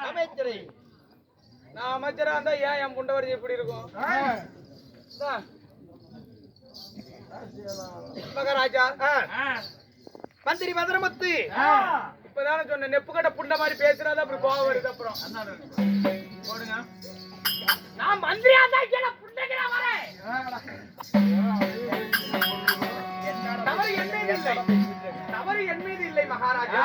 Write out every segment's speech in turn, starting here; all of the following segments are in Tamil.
அமைச்சரை நான் அமைச்சரா இருந்தா ஏன் என் புண்டவரி எப்படி இருக்கும்? மகாராஜா மந்திரி மதுரமுத்து இப்பதானே சொன்ன நெப்பு கட்ட புண்ட மாதிரி பேசுறாதான் அப்படி கோவம் வருது. அப்புறம் போடுங்க. நான் மந்திரியா தான் புண்டைக்கிறா வரேன். தவறு என் மீது இல்லை மகாராஜா.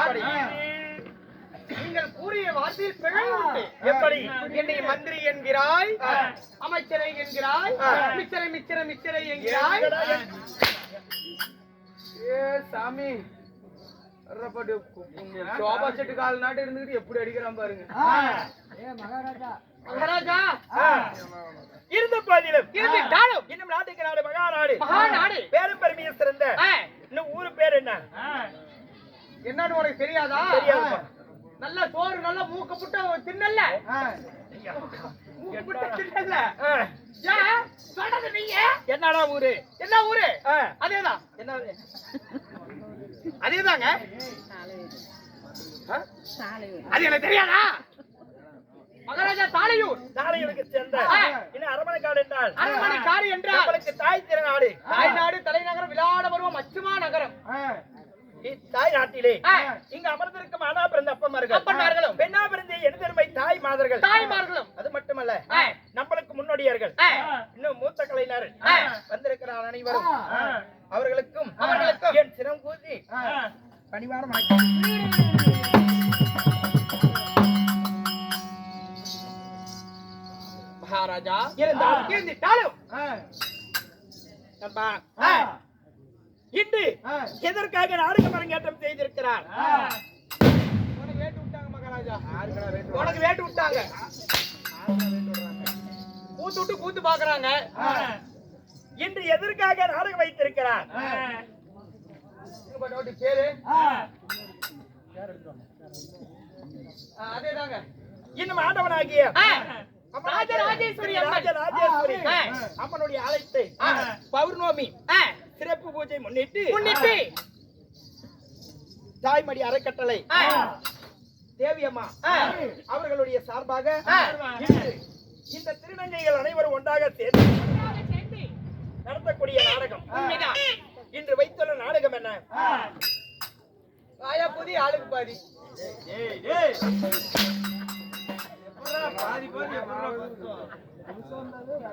நீங்கள் கூறிய வார்த்தையில் பிழை உண்டு. எப்படி என்னை மந்திரி என்கிறாய், அமைச்சரை என்கிறாய், மிச்சரை என்கிறாய். ஏ சாமி சோபா செட்டு கால் நாட்டு இருந்துட்டு எப்படி அடிக்கிறான் பாருங்க. மகாராஜா இருந்த போதிலும் இன்னும் நாட்டுக்கு நாடு மகாநாடு பேரும் பெருமையை சிறந்த இன்னும் ஊரு பேர் என்ன என்னன்னு உனக்கு தெரியாதா? நல்ல சோறு நல்ல மூக்க புட்ட தின்னல்ல சொல்றது நீங்க. என்னடா ஊரு? என்ன ஊரு? அதேதான். என்ன அதேதாங்க. அது எனக்கு தெரியாதா? மகாராஜா தாளையூருக்கு சேர்ந்த இன்னும் அரமனைக்காடு என்றால் அரமனைக்காடு என்றால் உங்களுக்கு தாய் திருநாடு, தாய்நாடு, தலைநகரம், விளையாட வருவோம் அச்சுமா நகரம். தாய் நாட்டிலே இங்க அமர்ந்திருக்கும் ஆனா பிறந்த அப்பன்மார்களும் பெண்ணா பிறந்த எழுதருமை தாய்மார்களும் அது மட்டுமல்ல நம்மளுக்கு முன்னோடியார்கள் இன்னும் மூத்த கலைஞர் வந்திருக்கிற அனைவரும் அவர்களுக்கும் என் சிரம் கூதி பணிவார மகாராஜா இருந்தாலும் இன்று எதற்காக நாடகம் அரங்கேற்றம் செய்திருக்கிறார்? உனக்கு வேட்டு விட்டாங்க மகாராஜா. உனக்கு வேட்டு விட்டாங்க. கூத்து விட்டு கூத்து பாக்குறாங்க. இன்று எதற்காக நாடகம் வைத்திருக்கிறார்? பேரு அதேதாங்க. இன்னும் ஆண்டவனாகிய ராஜராஜேஸ்வரி அம்மனுடைய ஆலயத்தை பௌர்ணமி சிறப்பு பூஜை முன்னிட்டு தாய்மடி அறக்கட்டளை தேவியம்மா அவர்களுடைய சார்பாக இந்த திருநங்கைகள் அனைவரும் ஒன்றாக சேர்ந்து நடத்தக்கூடிய நாடகம் இன்று வைத்துள்ள நாடகம் என்ன? ஆயா புதி ஆளுக்கு பாதி.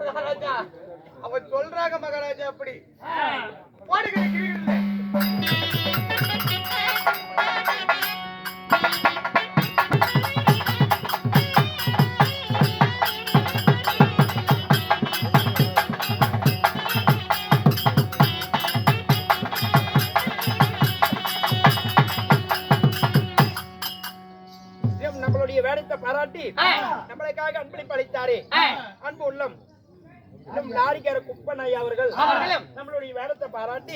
மகாராஜா அவன் சொல்றாங்க மகாராஜா அப்படி நம்மளுடைய வேடத்தை பாராட்டி நம்மளுக்காக அன்பளிப்பு அளித்தாரே அன்பு உள்ளம் லாரிக்கார குப்பனையா அவர்கள் நம்மளுடைய வேடத்தை பாராட்டி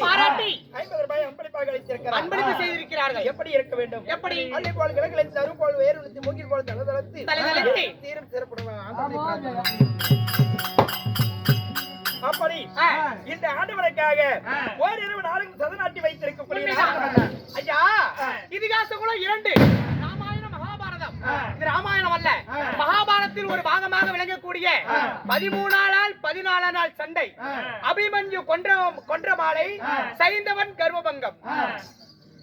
50 ரூபாய் அன்பளிப்பாக அளித்திருக்கிறார். அன்பளிப்பு செய்திருக்கிறார்கள். எப்படி இருக்க வேண்டும்? எப்படி அள்ளி போல் கிழக்கில் தரும் போல் வேறு விழுத்து மூங்கில் போல் தளதளத்து தீரும் சிறப்புடன் அப்படி இந்த ஆண்டவனுக்காக ஓரிரவு நாடகம் சதநாட்டி வைத்திருக்கக்கூடிய ஐயா இதிகாச குலம் 2 இது ராமாயணம் அல்ல, மகாபாரதத்தில் ஒரு பாகமாக விளங்கக்கூடிய 13 நாள் சண்டை, அபிமன்யு கொன்ற மாலை, சைந்தவன் கர்வபங்கம்.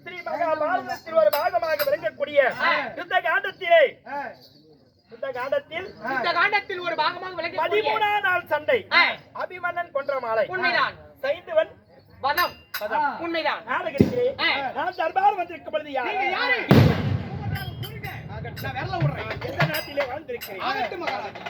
ஸ்ரீ மகாபாரதத்தில் ஒரு பாகமாக விளங்கக்கூடிய யுத்த காண்டத்தில் ஒரு பாகமாக விளங்கக்கூடிய 13 நாள் சண்டை, அபிமன்னன் கொன்ற மாலை உண்மைதான், சைந்தவன் வதம் உண்மைதான். நான் தர்பார் வந்திருக்கும் பொழுது யாரு நான் வேற விடுறேன். எந்த நாட்டிலே வாழ்ந்திருக்கிறேன்? ஆகட்டும் மகாராஜா.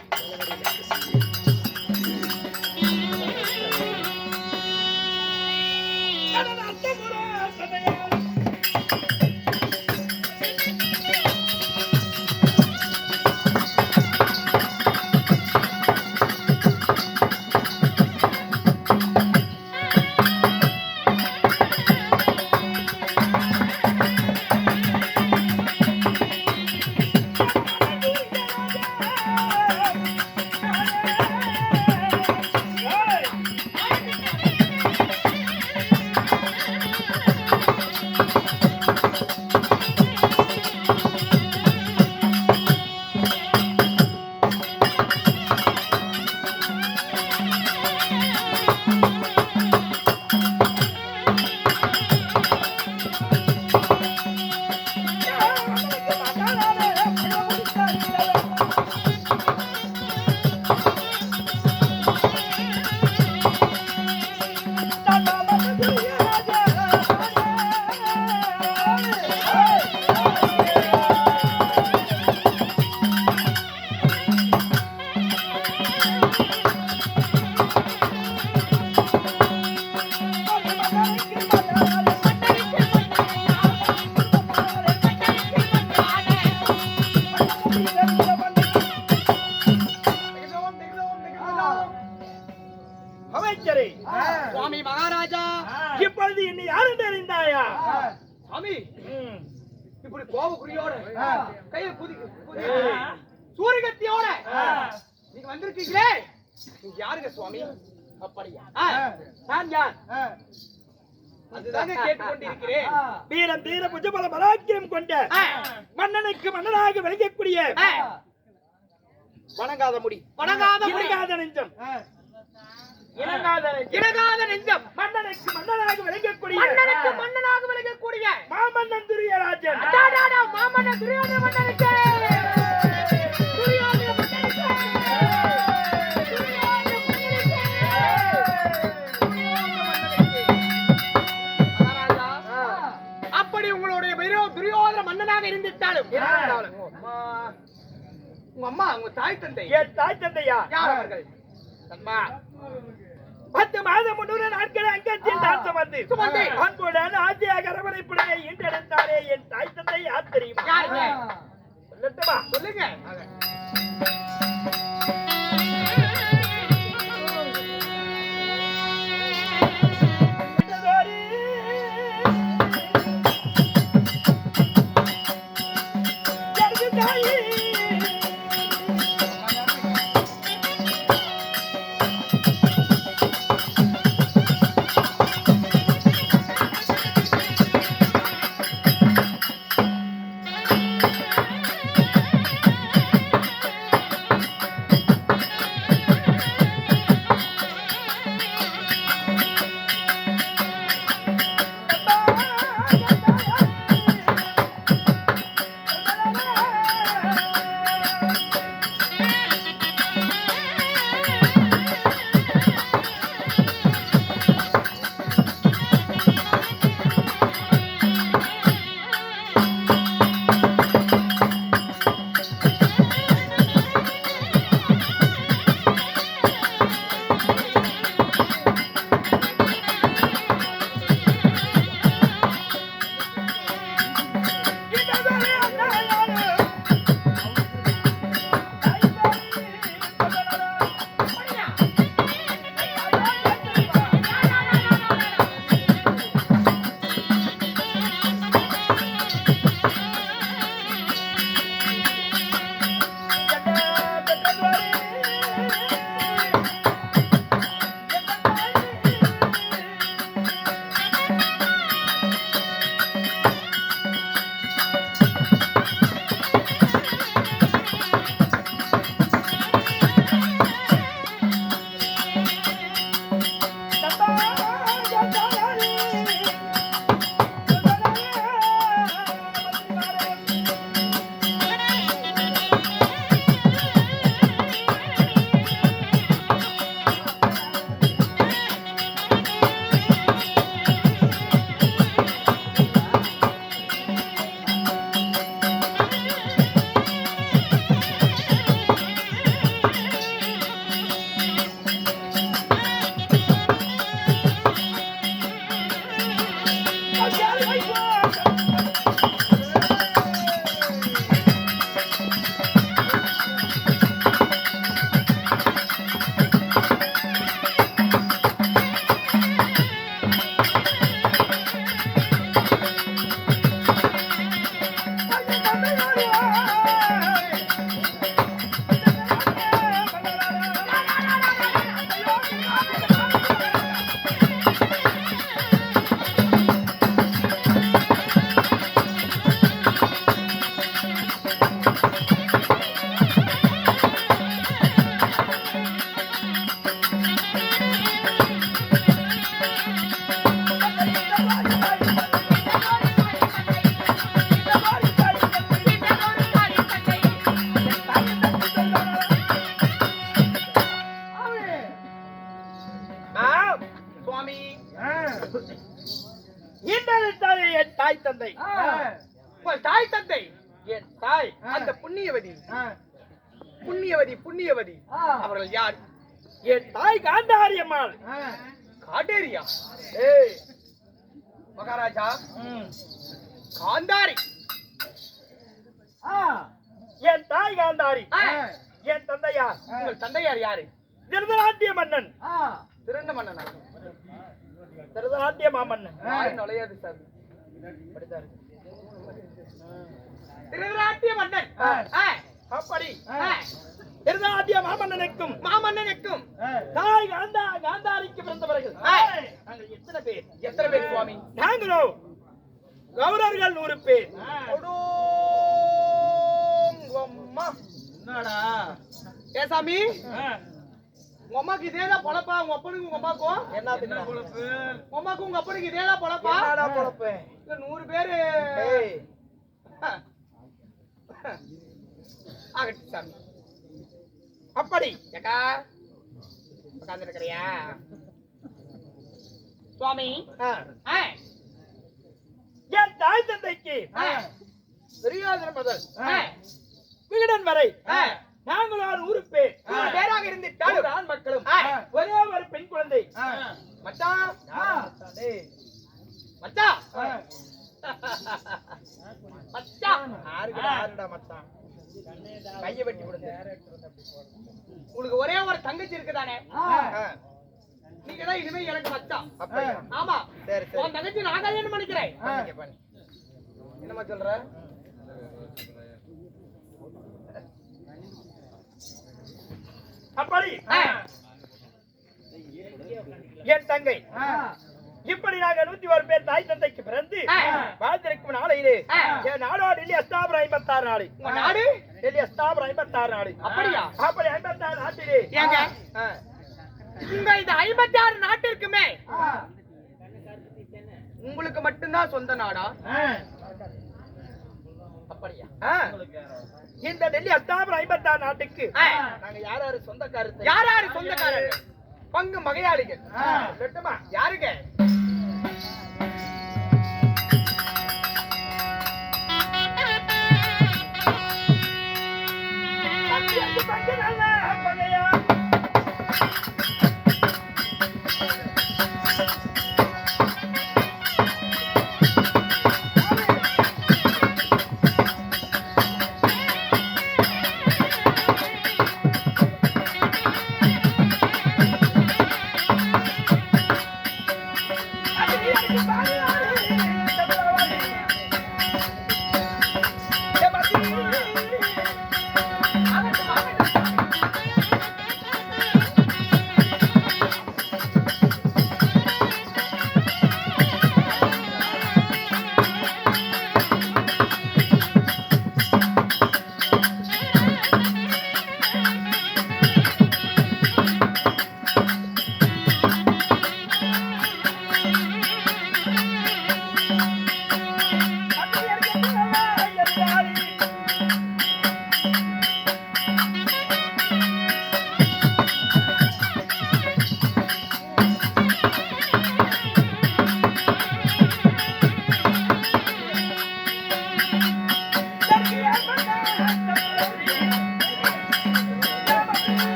கத்தியோட கையில சூரியகத்தியோட நீங்க வந்திருக்கீங்களே நீங்க யாருங்க சுவாமி? அப்படியா? நான் யார்? அதுதாங்க கேட்டுக்கொண்டிருக்கிறேன். வீரம் தீர புஜபல பராக்கிரம் கொண்ட மன்னனுக்கு மன்னனாக விளங்கக்கூடிய வணங்காத முடி, வணங்காத நெஞ்சம், இணங்காத நெஞ்சம், மன்னனுக்கு மன்னனாக விளங்கக்கூடிய மாமன்னன் துரியராஜன். மாமன்னன் துரியோதன மன்னனுக்கு அப்படி உங்களுடைய துரியோதன மன்னனாக இருந்திருந்தாலும் உங்க அம்மா உங்க தாய் தந்தை, என் தாய் தந்தையா யார் அவர்கள்? அம்மா 10 மாதம் 300 நாட்கள் அங்கத்தில் தாசம் வந்து அன்புடன் ஆசையாக அரவணைப்புடனே ஈண்டெடுத்தாரே என் தாய் தந்தை யார் தெரியுமா? யாருங்க? சொல்லட்டுமா? சொல்லுங்க. தாய் தந்தை உங்கள் தாய் தந்தை என் தாய் அந்த புண்ணியவதி புண்ணியவதி அவர்கள் யார்? என் தாய் காந்தாரி அம்மாள். காட்டேரியா? ஏய் மகாராஜா, காந்தாரி என் தாய் காந்தாரி. என் தந்தையார் உங்கள் தந்தையார் யாரு? திருதராட்டிய மன்னன். திரண்ட மன்னனா? திருதராட்டிய மாமன்னன். நுழையாது சார். மாமன்னன் அப்படி திருநாட்டிய மாமன்னனுக்கும் தாய் காந்தாரிக்கு பிறந்தவர்கள் நாங்கள் எத்தனை பேர் சுவாமி? நாங்களோ கௌரவர்கள் 100 பேர். என்னடா ஏசாமி உங்க அம்மாக்கு இதேதான் பொழப்பா? உங்க அப்பனுக்கு உங்க அம்மாக்கும் என்ன பொழப்பு? உங்க அம்மாக்கு உங்க அப்பனுக்கு இதேதான் பொழப்பா? என்னடா பொழப்பு? 100 பேரு ஆகட்டும் சாமி. அப்படி ஏக்கா உட்கார்ந்து இருக்கிறியா சுவாமி? என் தாய் தந்தைக்கு துரியோதனன் முதல் விகடன் வரை நாங்கள் 100 பேர் பேராக இருந்துட்டாலும் ஆண் மக்களும் ஒரே ஒரு பெண் குழந்தை. மச்சான் மச்சான் மச்சான் ஆறுடா மச்சான் கையை வெட்டி கொடுங்க. உங்களுக்கு ஒரே ஒரு தங்கச்சி இருக்குதானே? நீங்க தான் இனிமே எனக்கு மச்சான். அப்படியா? ஆமா. சரி சரி. உன் தங்கச்சி நான் கல்யாணம் பண்ணிக்கிறேன். பண்ணி என்னமா சொல்ற? அப்படி என் தங்கை இப்படி நாங்க 101 பேர் தாய் தந்தைக்கு பிறந்து வாழ்ந்திருக்கும் நாளையிலே என் நாடோ டெல்லி அஸ்தாபுரம் 56 நாடு. உங்க நாடு டெல்லி அஸ்தாபுரம் 56 நாடு. அப்படியா? அப்படி 56 நாட்டிலே ஏங்க உங்க இந்த 56 நாட்டிற்குமே உங்களுக்கு மட்டும்தான் சொந்த நாடா? அப்படியா? இந்த டெல்லி அஸ்தாபுரம் 56 நாட்டுக்கு நாங்க யாரு சொந்தக்காரர்? யாரு சொந்தக்காரர்? பங்கு மகையாளிகள். யாருங்க?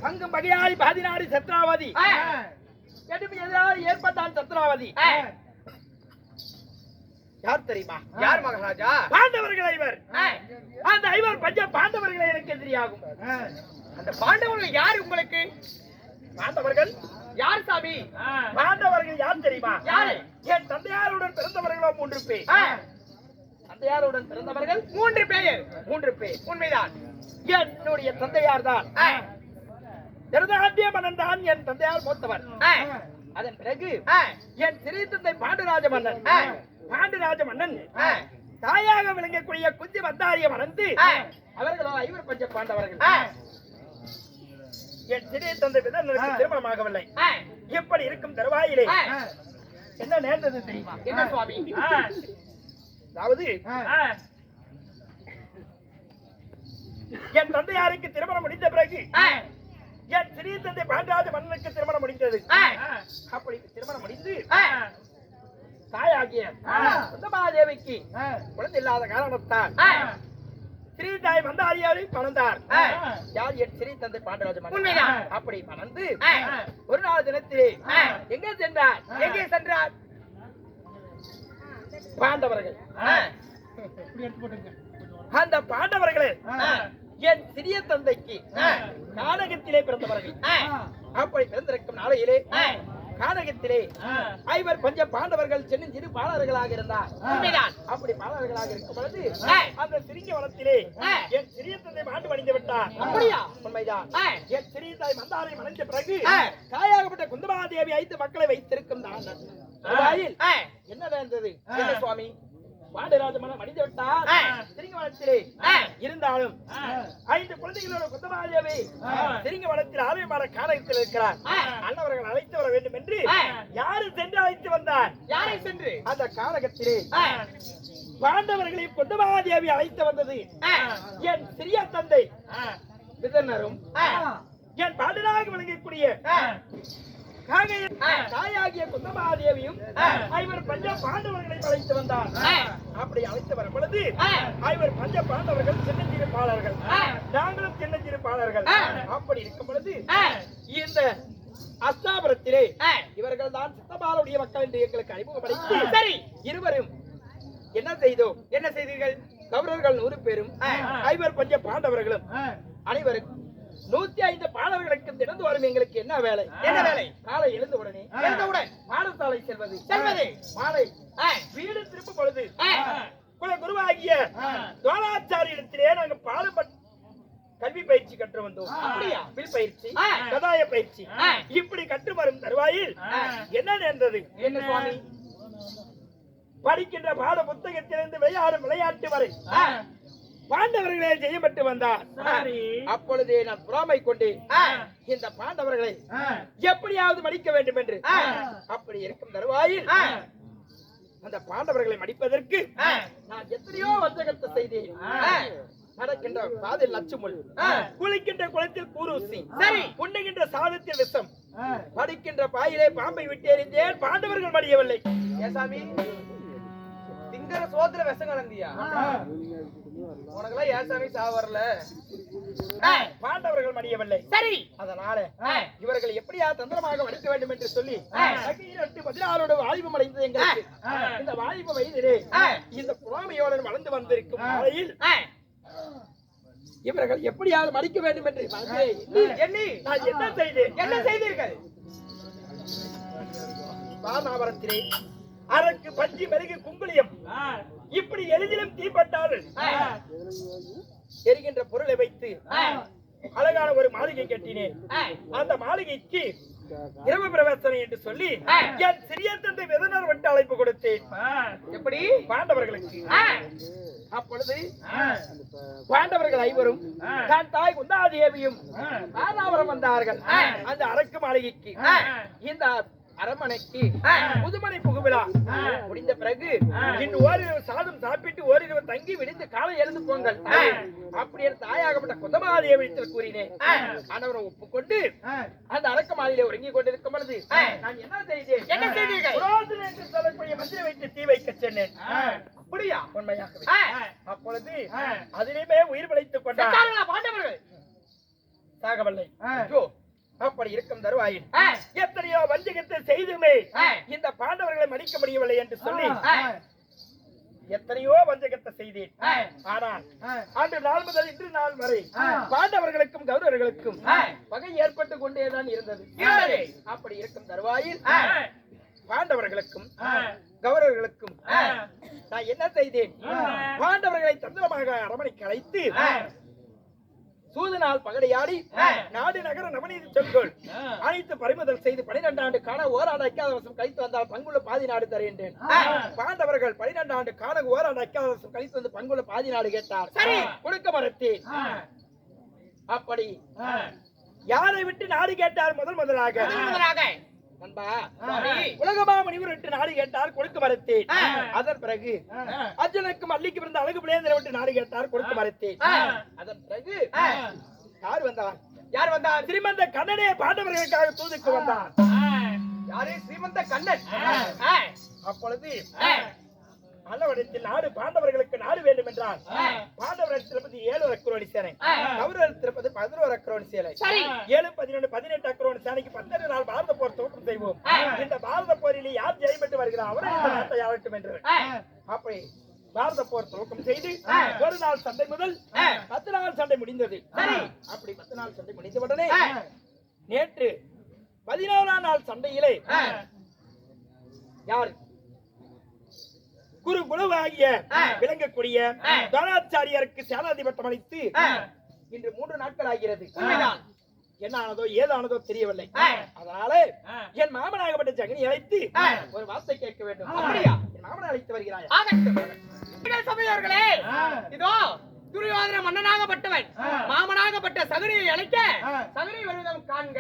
பங்கு மகிழாளி பாதிநாடு சத்ராவதி ஏற்பட்டான் சத்ராவதி யார் தெரியுமா? யார் மகாராஜா? பாண்டவர்கள் 5 அந்த 5 பஞ்ச பாண்டவர்களை எனக்கு எதிரியாகும். அந்த பாண்டவர்கள் யார் உங்களுக்கு? பாண்டவர்கள் யார் சாமி? பாண்டவர்கள் யார் தெரியுமா? யாரு? என் தந்தையாருடன் பிறந்தவர்களோ 3 பேர். தந்தையாருடன் பிறந்தவர்கள் 3 பேர். 3 பேர். உண்மைதான். என்னுடைய தந்தையார் தான் திருதாண்டிய மன்னன் தான் என் தந்தையார் மூத்தவர். அதன் பிறகு என் சிறிய தந்தை பாண்டுராஜ மன்னன். பாண்டுராஜ மன்னன் தாயாக விளங்கக்கூடிய குந்தி வந்தாரிய மணந்து அவர்களோ 5 பஞ்ச பாண்டவர்கள். என் சிறிய தந்தை விதனருக்கு திருமணமாகவில்லை. எப்படி இருக்கும் தருவாயிலே என்ன நேர்ந்தது தெரியுமா? என்ன சுவாமி? அதாவது என் தந்தையாருக்கு திருமணம் முடிந்த பிறகு என் சிறிய தந்தை பாண்டராஜ மன்னனுக்கு திருமணம் முடிந்தது. அப்படி திருமணம் முடிந்து தாயாகிய சுந்தமாதேவிக்கு குழந்தை இல்லாத காரணத்தால் ஸ்ரீதாய் மந்தாரியாரை மணந்தார். யார்? என் சிறிய தந்தை பாண்டராஜ மன்னன். அப்படி மணந்து ஒரு நாள் தினத்திலே எங்கே சென்றார்? எங்கே சென்றார்? பாண்டவர்கள். அந்த பாண்டவர்கள் என் சிறிய தந்தைக்கு கானகத்திலே பிறந்தவர்கள். அப்படி பிறந்திருக்கும் நாளையிலே கானகத்திலே 5 பஞ்ச பாண்டவர்கள் சிறு பாலர்களாக இருந்தார். அப்படி பாலர்களாக இருக்கும் பொழுது அந்த சிறிய வனத்திலே என் சிறிய தந்தை மாண்டு மடிந்து விட்டார். அப்படியா? உண்மைதான். என் சிறிய தாய் மந்தாரை மறைந்த பிறகு தாயாகப்பட்ட குந்தமாதேவி 5 மக்களை வைத்திருக்கும் என்ன நடந்தது? என்ன சுவாமி? பாண்டராஜ மன்னன் மடிந்து விட்டார். சிறிங்கவனத்திலே இருந்தாலும் 5 குழந்தைகளோட குந்தமாதேவி சிறிங்கவனத்தில் ஆலயமான கானகத்தில் இருக்கிறார். அண்ணவர்கள் அழைத்து வர வேண்டும் என்று யாரு சென்று அழைத்து வந்தார்? யாரை சென்று? அந்த கானகத்திலே பாண்டவர்களை குந்தமாதேவி அழைத்து வந்தது என் சிறிய தந்தை விதனரும் என் பாண்டராக விளங்கக்கூடிய தாயாகிய குந்தமாதேவியும் 5 பஞ்ச பாண்டவர்களை அழைத்து வந்தார். அப்படி அழைத்து வரும் பொழுது 5 பஞ்ச பாண்டவர்கள் சின்னஞ்சிறு பாலர்கள், நாங்களும் சின்னஞ்சிறு பாலர்கள். அப்படி இருக்கும் பொழுது இந்த அஸ்தாபுரத்திலே இவர்கள் தான் சித்தபாலுடைய மக்கள் என்று எங்களுக்கு அறிமுகப்படுத்தி சரி இருவரும் என்ன செய்தோம்? என்ன செய்தீர்கள்? கௌரவர்கள் 100 பேரும் 5 பஞ்ச பாண்டவர்களும் அனைவருக்கும் 105 பாடல்களுக்கு தினந்தோறும் எங்களுக்கு என்ன வேலை? என்ன வேலை? காலை எழுந்தவுடன் பாடசாலை செல்வது, மாலை வீடு திரும்பும் பொழுது குல குருவாகிய துவாராச்சாரியத்திலே நாங்கள் பாடுபட்டு கல்வி பயிற்சி கற்று வந்தோம். அப்படியா? வில் பயிற்சி, கதாய பயிற்சி இப்படி கற்று வரும் தருவாயில் என்ன நேர்ந்தது? என்ன சுவாமி? படிக்கின்ற பாட புத்தகத்திலிருந்து விளையாடும் விளையாட்டு வரை பாண்டவர்களே ஜெயப்பட்டு வந்தார். அப்பொழுதே நான் பொறாமை கொண்டு இந்த பாண்டவர்களை எப்படியாவது மடிக்க வேண்டும் என்று அப்படி இருக்கும் தருவாயில் அந்த பாண்டவர்களை மடிப்பதற்கு நான் எத்தனையோ வஞ்சகத்தை செய்தேன். நடக்கின்ற பாதையில் லட்சுமுள், குளிக்கின்ற குளத்தில் கூரூசி, சரி உண்ணுகின்ற சாதத்தில் விஷம், படிக்கின்ற பாயிலே பாம்பை விட்டு எறிந்தேன். பாண்டவர்கள் மடியவில்லை. ஏசாமி, திங்கர சோத்துல விஷம் கலந்தியா? உனக்கெல்லாம் ஏசாமி சாவரல. பாண்டவர்கள் மடியவில்லை. சரி, அதனால இவர்கள் எப்படியா தந்திரமாக மடிக்க வேண்டும் என்று சொல்லி 16 வாலிபம் அடைந்தது எங்களுக்கு. இந்த வாலிப வயதிலே இந்த புறாமையோடு வளர்ந்து வந்திருக்கும் நாளையில் இவர்கள் எப்படியாவது மடிக்க வேண்டும் என்று எண்ணி நான் என்ன செய்தேன்? என்ன செய்தீர்கள்? வாரணாவரத்திலே அரக்கு பஞ்சி மெருகு குங்குளியம் இப்படி எளிதிலும் தீப்பட்டார்கள் எரிகின்ற பொருளை வைத்து அழகான ஒரு மாளிகை கட்டினேன். அந்த மாளிகைக்கு இரவு பிரவேசனை என்று சொல்லி என் சிறிய தந்தை விதனர் விட்டு அழைப்பு கொடுத்தேன். எப்படி? பாண்டவர்களுக்கு. அப்பொழுது பாண்டவர்கள் 5 தான் தாய் குந்தாதேவியும் ராதாபுரம் வந்தார்கள். அந்த அரக்கு மாளிகைக்கு இந்த அரமனைக்கு புதுமனை புகுவிழா முடிந்த பிறகு இன்று ஓரிரவு சாதம் சாப்பிட்டு ஓரிரவு தங்கி விடிந்து காலை எழுந்து போங்கள் அப்படி என் தாயாகப்பட்ட குந்தமாதேவி கூறினேன். ஆனவரை ஒப்புக்கொண்டு அந்த அரக்க மாலையிலே உறங்கிக் கொண்டிருக்கும் பொழுது நான் என்ன செய்தேன்? என்ன செய்தீர்கள்? புரோதனை என்று சொல்லக்கூடிய மந்திரம் வைத்து தீ வைக்க சொன்னேன். அப்படியா? உண்மையாகவே. அப்பொழுது அதிலுமே உயிர் பிழைத்துக் கொண்டார். பாண்டவர்கள் சாகவில்லை. அப்படி இருக்கும் தருவாயில் எத்தனையோ வஞ்சகத்தை செய்துமே இந்த பாண்டவர்களை மடிக்க முடியவில்லை என்று சொல்லி எத்தனையோ வஞ்சகத்தை செய்தேன். ஆனால் அன்று நாள் முதல் இன்று நாள் வரை பாண்டவர்களுக்கும் கௌரவர்களுக்கும் பகை ஏற்பட்டு கொண்டேதான் இருந்தது. அப்படி இருக்கும் தருவாயில் பாண்டவர்களுக்கும் கௌரவர்களுக்கும் நான் என்ன செய்தேன்? பாண்டவர்களை தந்திரமாக அரமனைக்கு அழைத்து சூதனால் பகடையாடி நாடு நகர நவநீதி சொற்கள் அனைத்து பறிமுதல் செய்து 12 ஆண்டு காண ஓராண்டு அக்காதவசம் கழித்து வந்தால் பங்குள்ள பாதி நாடு தருகின்றேன். பாண்டவர்கள் 12 ஆண்டு காண ஓராண்டு அக்காதவசம் கழித்து வந்து பங்குள்ள பாதி நாடு கேட்டார். சரி, கொடுக்க மறுத்தேன். அப்படி யாரை விட்டு நாடு கேட்டார்? முதலாக நண்பா, உலகமா முனிவர் விட்டு நாடு கேட்டார், கொடுக்க மறுத்தேன். அதன் பிறகு அர்ஜுனுக்கும் அல்லிக்கு பிறந்த அழகு பிள்ளையரை விட்டு நாடு கேட்டார், கொடுக்க மறுத்தேன். அதன் பிறகு யார் வந்தார்? ஸ்ரீமந்த கண்ணனே பாண்டவர்களுக்காக தூதுக்கு வந்தார். யாரே? ஸ்ரீமந்த கண்ணன். அப்பொழுது அளவடத்தில் நாடு பாண்டவர்களுக்கு நாடு வேண்டும் என்றால் பாண்டவர்கள் திருப்பதி 7 அக்ரோணி சேனை, கௌரவர் திருப்பதி 11 அக்ரோணி சேனை. 7, 11, 18 அக்ரோணி சேனைக்கு 10 நாள் பாரத போர் துவக்கம் செய்வோம். இந்த பாரத போரில் யார் ஜெயம் பெற்று வருகிறார் அவரை இந்த நாட்டை ஆளட்டும் என்று அப்படி பாரத போர் துவக்கம் செய்து ஒரு நாள் சண்டை முதல் 10 நாள் சண்டை முடிந்தது. அப்படி 10 நாள் சண்டை முடிந்தவுடனே நேற்று 11ஆம் நாள் சண்டையிலே யார் குரு குழுவாகிய விளங்கக்கூடிய துரோணாச்சாரியருக்கு சேனாதிபதி பட்டம் அளித்து இன்று 3 நாட்கள் ஆகிறது. என்ன ஆனதோ ஏதானதோ தெரியவில்லை. அதனால என் மாமனாகப்பட்ட ஜெகனை அழைத்து ஒரு வார்த்தை கேட்க வேண்டும். அப்படியா? என் மாமனை அழைத்து வருகிறாய். சபையோர்களே, இதோ துரியோதன மன்னனாகப்பட்டவன் மாமனாகப்பட்ட சகுனியை அழைக்க சகுனி வருவதும் காண்க.